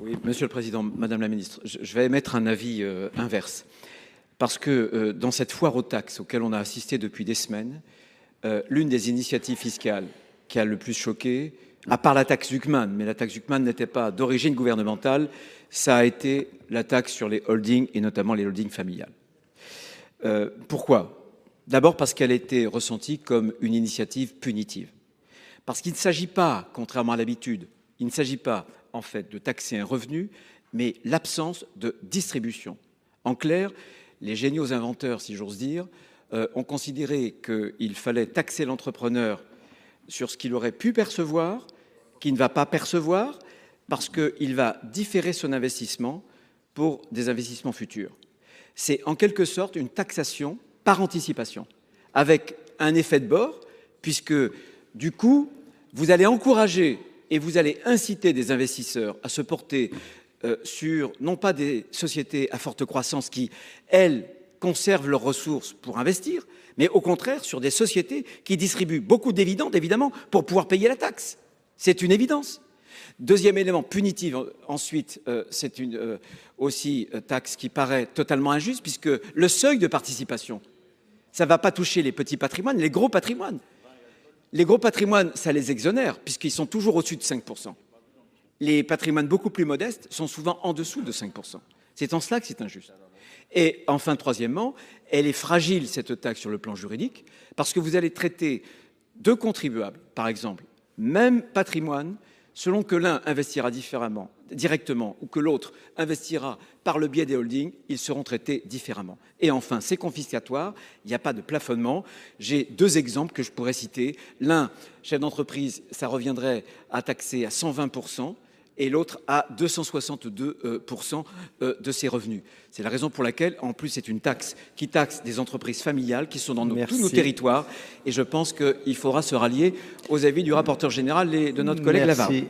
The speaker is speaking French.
Oui, Monsieur le Président, Madame la Ministre, je vais émettre un avis inverse. Parce que dans cette foire aux taxes auquel on a assisté depuis des semaines, l'une des initiatives fiscales qui a le plus choqué, à part la taxe Zuckman, mais la taxe Zuckman n'était pas d'origine gouvernementale, ça a été la taxe sur les holdings et notamment les holdings familiales. Pourquoi? D'abord parce qu'elle a été ressentie comme une initiative punitive. Parce qu'il ne s'agit pas, contrairement à l'habitude, il ne s'agit pas en fait de taxer un revenu, mais l'absence de distribution. En clair, les géniaux inventeurs, si j'ose dire, ont considéré qu'il fallait taxer l'entrepreneur sur ce qu'il aurait pu percevoir, qu'il ne va pas percevoir, parce qu'il va différer son investissement pour des investissements futurs. C'est en quelque sorte une taxation par anticipation, avec un effet de bord, puisque du coup, vous allez encourager et vous allez inciter des investisseurs à se porter sur, non pas des sociétés à forte croissance qui, elles, conservent leurs ressources pour investir, mais au contraire sur des sociétés qui distribuent beaucoup de dividendes, évidemment, pour pouvoir payer la taxe. C'est une évidence. Deuxième élément, punitif, ensuite, c'est une aussi taxe qui paraît totalement injuste, puisque le seuil de participation, ça ne va pas toucher les petits patrimoines, les gros patrimoines. Les gros patrimoines, ça les exonère, puisqu'ils sont toujours au-dessus de 5%. Les patrimoines beaucoup plus modestes sont souvent en dessous de 5%. C'est en cela que c'est injuste. Et enfin, troisièmement, elle est fragile, cette taxe, sur le plan juridique, parce que vous allez traiter deux contribuables, par exemple, même patrimoine, selon que l'un investira différemment, directement, ou que l'autre investira par le biais des holdings, ils seront traités différemment. Et enfin, c'est confiscatoire, il n'y a pas de plafonnement. J'ai deux exemples que je pourrais citer. L'un, chef d'entreprise, ça reviendrait à taxer à 120%, et l'autre à 262% de ses revenus. C'est la raison pour laquelle, en plus, c'est une taxe qui taxe des entreprises familiales qui sont dans tous nos territoires. Et je pense qu'il faudra se rallier aux avis du rapporteur général et de notre collègue Lavarde.